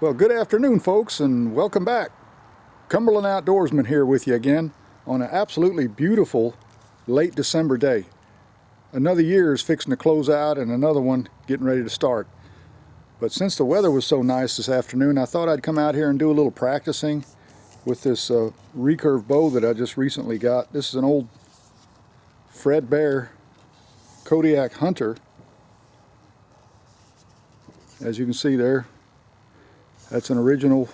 Well, good afternoon, folks, and welcome back. Cumberland Outdoorsman here with you again on an absolutely beautiful late December day. Another year is fixing to close out and another one getting ready to start. But since the weather was so nice this afternoon, I thought I'd come out here and do a little practicing with this recurve bow that I just recently got. This is an old Fred Bear Kodiak Hunter. As you can see there, that's an original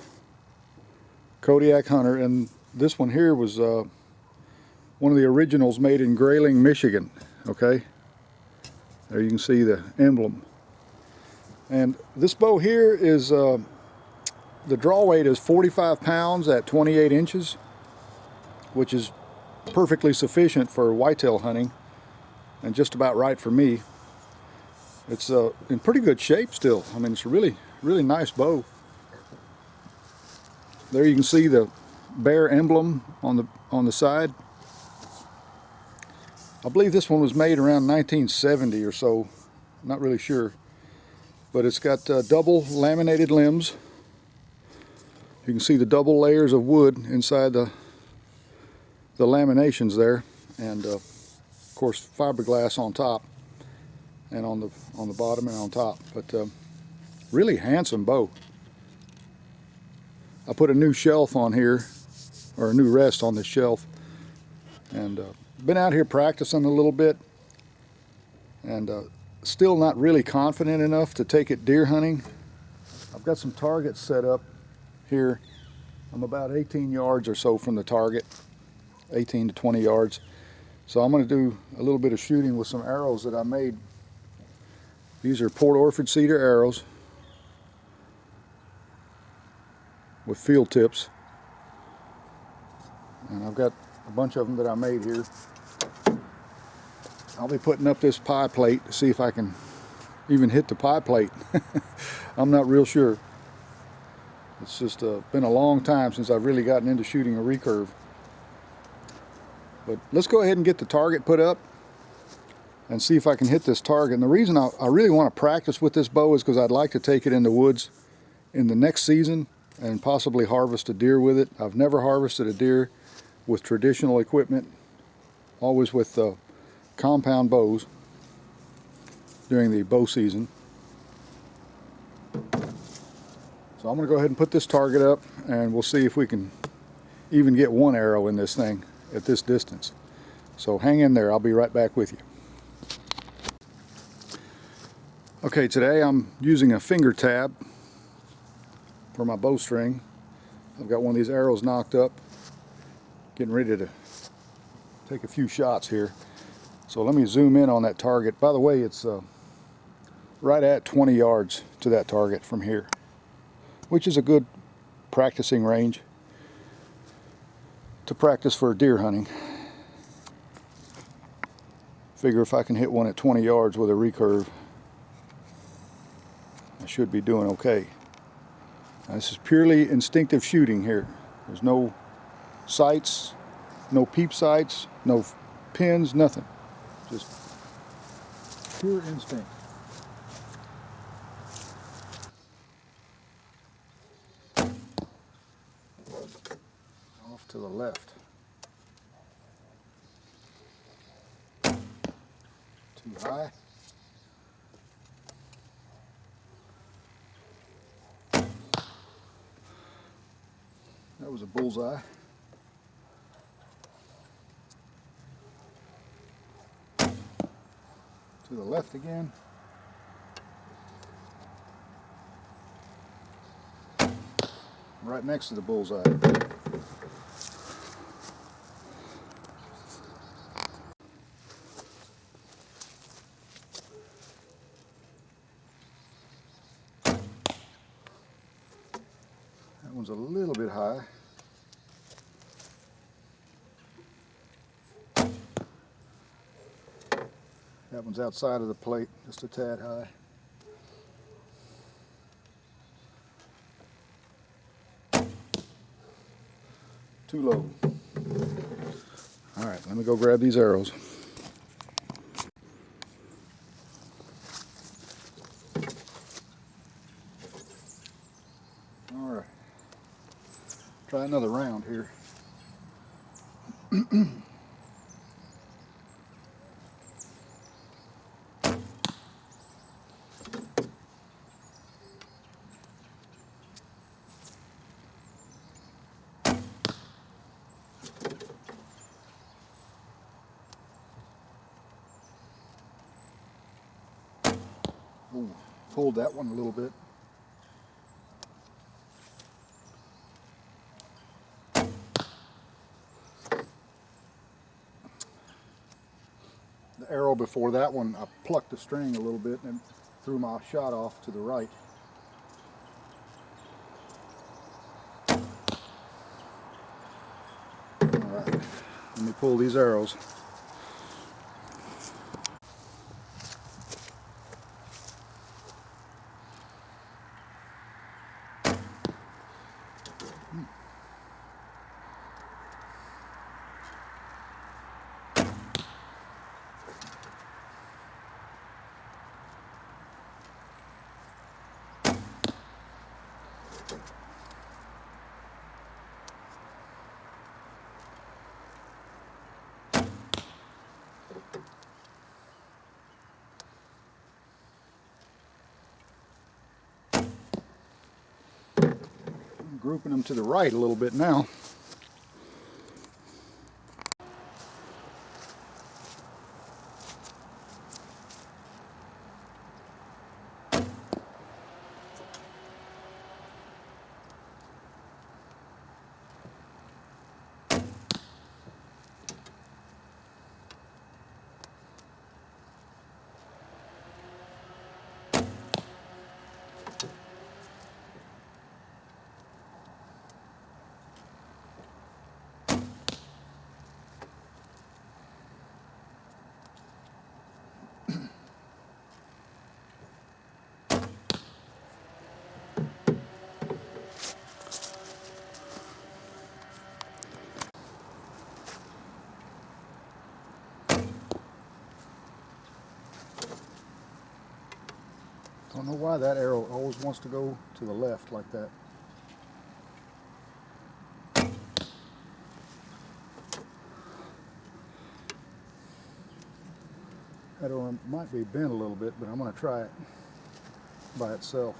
Kodiak Hunter, and this one here was one of the originals made in Grayling, Michigan. Okay, there you can see the emblem. And this bow here is the draw weight is 45 pounds at 28 inches, which is perfectly sufficient for whitetail hunting and just about right for me. It's in pretty good shape still. I mean, it's a really nice bow. There you can see the bear emblem on the side. I believe this one was made around 1970 or so. Not really sure, but it's got double laminated limbs. You can see the double layers of wood inside the laminations there, and of course fiberglass on top and on the bottom and on top. But really handsome bow. I put a new shelf on here, or a new rest on this shelf, and been out here practicing a little bit, and still not really confident enough to take it deer hunting. I've got some targets set up here. I'm about 18 yards or so from the target, 18 to 20 yards. So I'm going to do a little bit of shooting with some arrows that I made. These are Port Orford cedar arrows with field tips, and I've got a bunch of them that I made here. I'll be putting up this pie plate to see if I can even hit the pie plate. I'm not real sure. It's just been a long time since I've really gotten into shooting a recurve. But let's go ahead and get the target put up and see if I can hit this target. And the reason I really want to practice with this bow is because I'd like to take it in the woods in the next season and possibly harvest a deer with it. I've never harvested a deer with traditional equipment, always with compound bows during the bow season. So I'm going to go ahead and put this target up, and we'll see if we can even get one arrow in this thing at this distance. So hang in there, I'll be right back with you. Okay, today I'm using a finger tab for my bowstring. I've got one of these arrows knocked up, getting ready to take a few shots here. So let me zoom in on that target. By the way, it's right at 20 yards to that target from here, which is a good practicing range to practice for deer hunting. Figure if I can hit one at 20 yards with a recurve, I should be doing okay. Now, this is purely instinctive shooting here. There's no sights, no peep sights, no pins, nothing. Just pure instinct. Off to the left. Too high. That was a bullseye. To the left again. Right next to the bullseye. That one's a little bit high. That one's outside of the plate, just a tad high. Too low. All right, let me go grab these arrows. Try another round here. Ooh, pulled that one a little bit. The arrow before that one, I plucked the string a little bit and threw my shot off to the right. All right, let me pull these arrows. I'm grouping them to the right a little bit now. I don't know why that arrow always wants to go to the left like that. That arrow might be bent a little bit, but I'm going to try it by itself.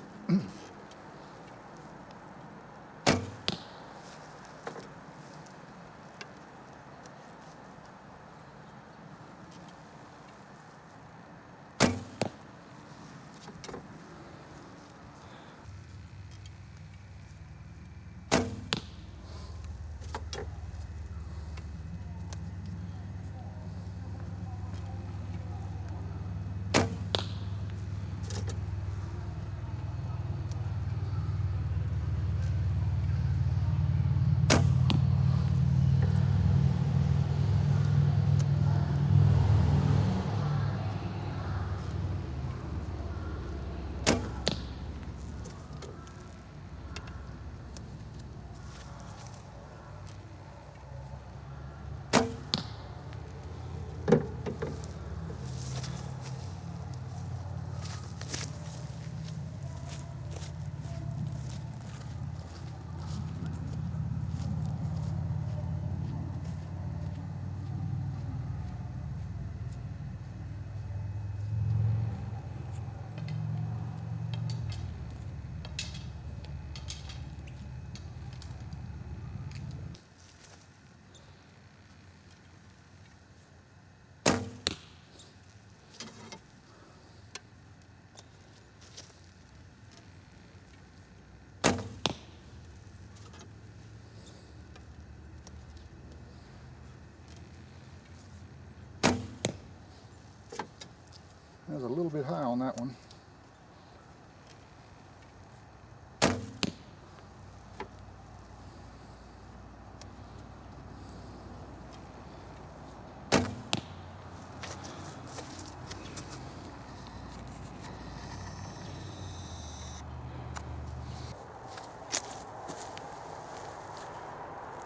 I was a little bit high on that one.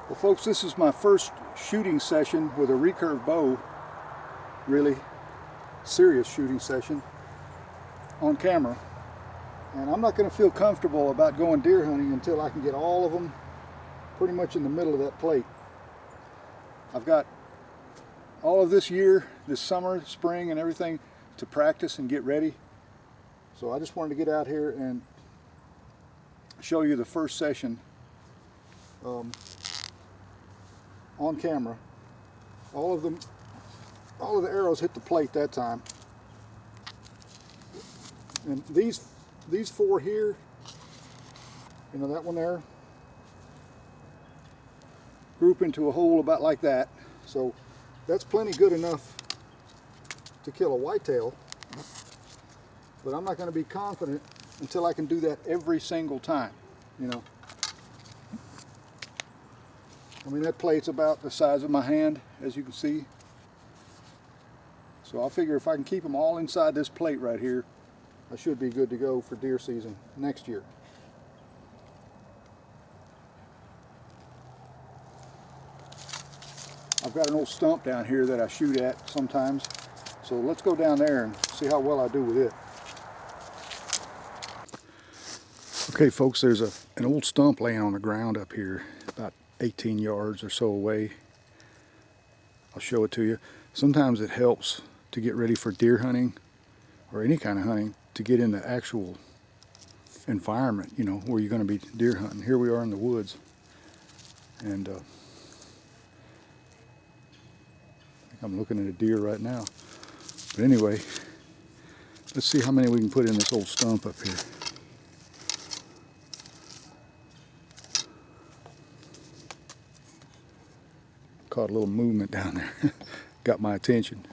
Well folks, this is my first shooting session with a recurve bow, really serious shooting session on camera, and I'm not going to feel comfortable about going deer hunting until I can get all of them pretty much in the middle of that plate. I've got all of this year, this summer, spring, and everything to practice and get ready. So I just wanted to get out here and show you the first session on camera. All of the arrows hit the plate that time. And these four here, you know, that one there, group into a hole about like that. So that's plenty good enough to kill a whitetail, but I'm not going to be confident until I can do that every single time, you know. I mean, that plate's about the size of my hand, as you can see. So I figure if I can keep them all inside this plate right here, I should be good to go for deer season next year. I've got an old stump down here that I shoot at sometimes, so let's go down there and see how well I do with it. Okay folks, there's an old stump laying on the ground up here, about 18 yards or so away. I'll show it to you. Sometimes it helps to get ready for deer hunting or any kind of hunting to get in the actual environment, you know, where you're going to be deer hunting. Here we are in the woods, and I'm looking at a deer right now. But anyway, let's see how many we can put in this old stump up here. Caught a little movement down there. Got my attention.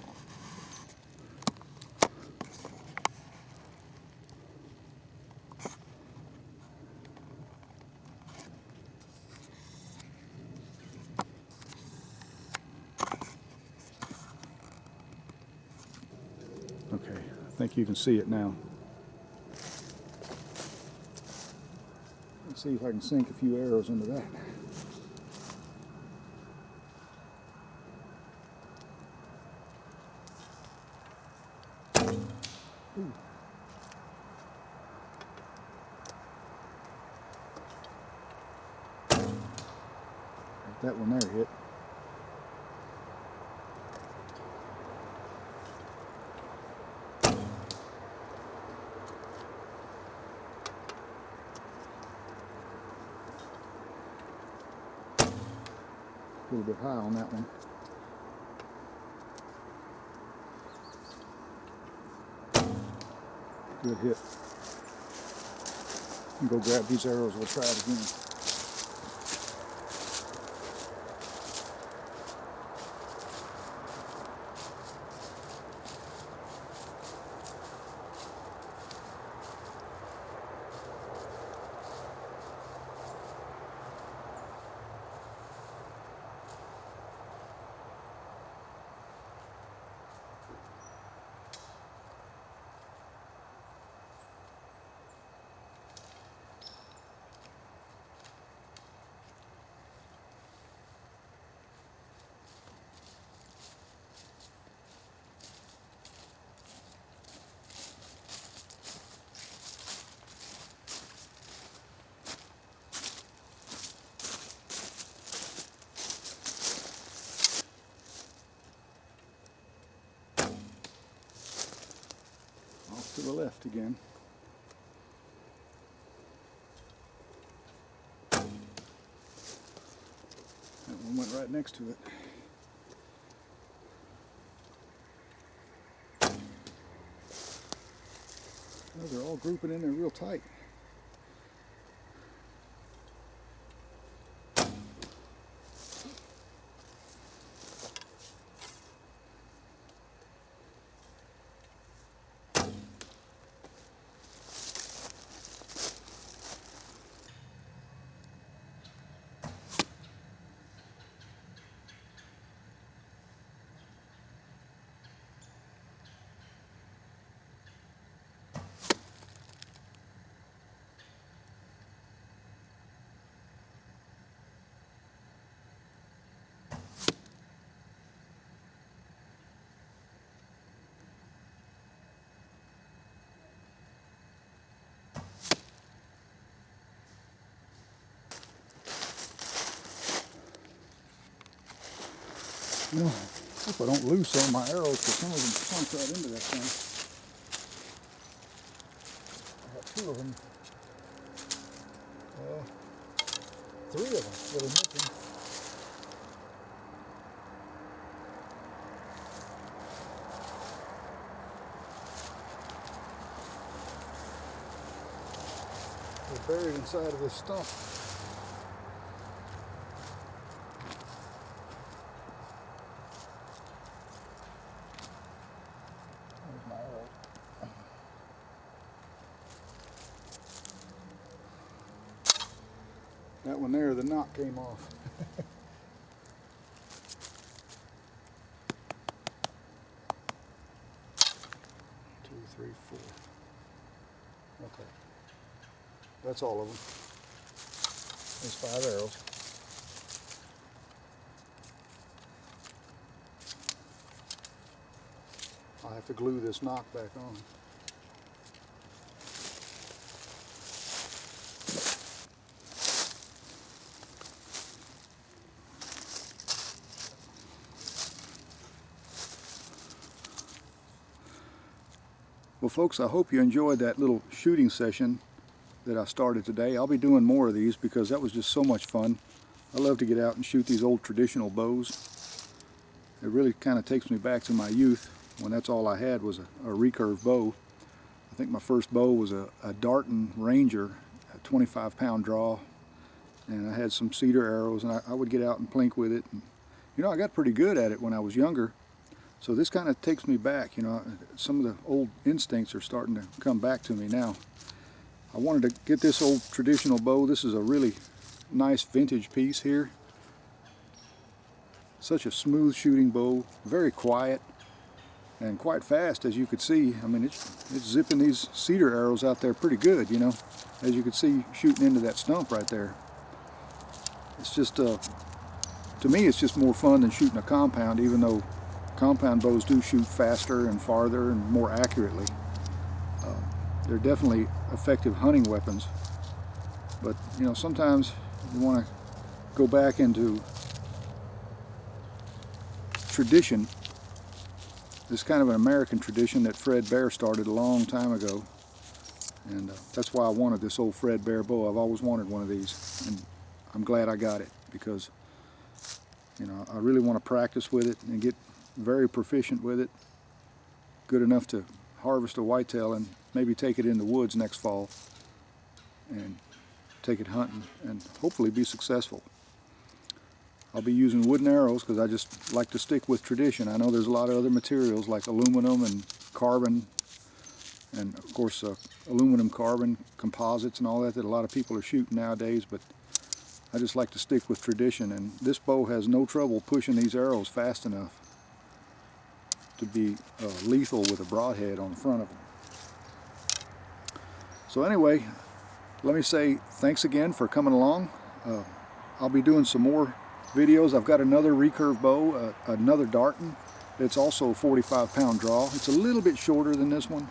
Okay, I think you can see it now. Let's see if I can sink a few arrows into that. Ooh. That one there hit. A little bit high on that one. Good hit. Go grab these arrows, we'll try it again. To the left again. That one went right next to it. Oh, they're all grouping in there real tight. You know, I hope I don't lose some of my arrows because some of them sunk right into that thing. I got 2 of them. 3 of them that are missing. They're buried inside of this stump. There's my arrow. That one there, the knot came off. 2, 3, 4. Okay. That's all of them. There's 5 arrows. I'll have to glue this knot back on. Well folks, I hope you enjoyed that little shooting session that I started today. I'll be doing more of these because that was just so much fun. I love to get out and shoot these old traditional bows. It really kind of takes me back to my youth when that's all I had was a recurve bow. I think my first bow was a Darton Ranger, a 25-pound draw, and I had some cedar arrows, and I would get out and plink with it. And, you know, I got pretty good at it when I was younger. So this kind of takes me back, you know, some of the old instincts are starting to come back to me now. I wanted to get this old traditional bow. This is a really nice vintage piece here. Such a smooth shooting bow, very quiet and quite fast, as you could see. I mean, it's zipping these cedar arrows out there pretty good, you know, as you could see shooting into that stump right there. It's just, to me, it's just more fun than shooting a compound, even though compound bows do shoot faster and farther and more accurately. They're definitely effective hunting weapons, but you know, sometimes you want to go back into tradition. This kind of an American tradition that Fred Bear started a long time ago, and that's why I wanted this old Fred Bear bow. I've always wanted one of these, and I'm glad I got it because, you know, I really want to practice with it and get very proficient with it, good enough to harvest a whitetail and maybe take it in the woods next fall and take it hunting and hopefully be successful. I'll be using wooden arrows because I just like to stick with tradition. I know there's a lot of other materials like aluminum and carbon, and of course aluminum carbon composites and all that a lot of people are shooting nowadays, but I just like to stick with tradition, and this bow has no trouble pushing these arrows fast enough to be lethal with a broadhead on the front of them. So anyway, let me say thanks again for coming along. I'll be doing some more videos. I've got another recurve bow, another Darton. It's also a 45-pound draw. It's a little bit shorter than this one,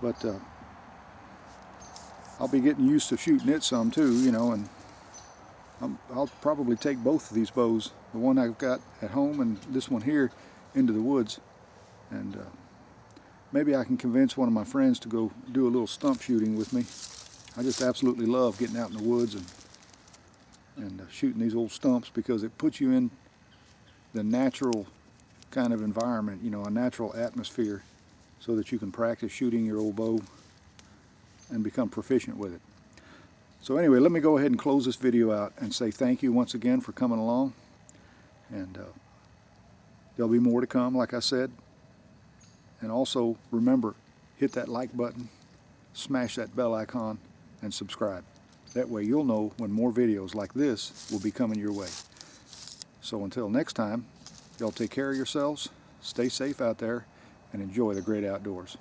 but I'll be getting used to shooting it some too, you know, and I'll probably take both of these bows, the one I've got at home and this one here, into the woods, and maybe I can convince one of my friends to go do a little stump shooting with me. I just absolutely love getting out in the woods and shooting these old stumps because it puts you in the natural kind of environment, you know, a natural atmosphere, so that you can practice shooting your old bow and become proficient with it. So anyway, let me go ahead and close this video out and say thank you once again for coming along, and there'll be more to come, like I said. And also remember, hit that like button, smash that bell icon, and subscribe. That way you'll know when more videos like this will be coming your way. So until next time, y'all take care of yourselves, stay safe out there, and enjoy the great outdoors.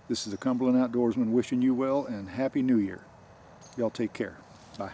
This is the Cumberland Outdoorsman wishing you well, and Happy New Year. Y'all take care. Bye.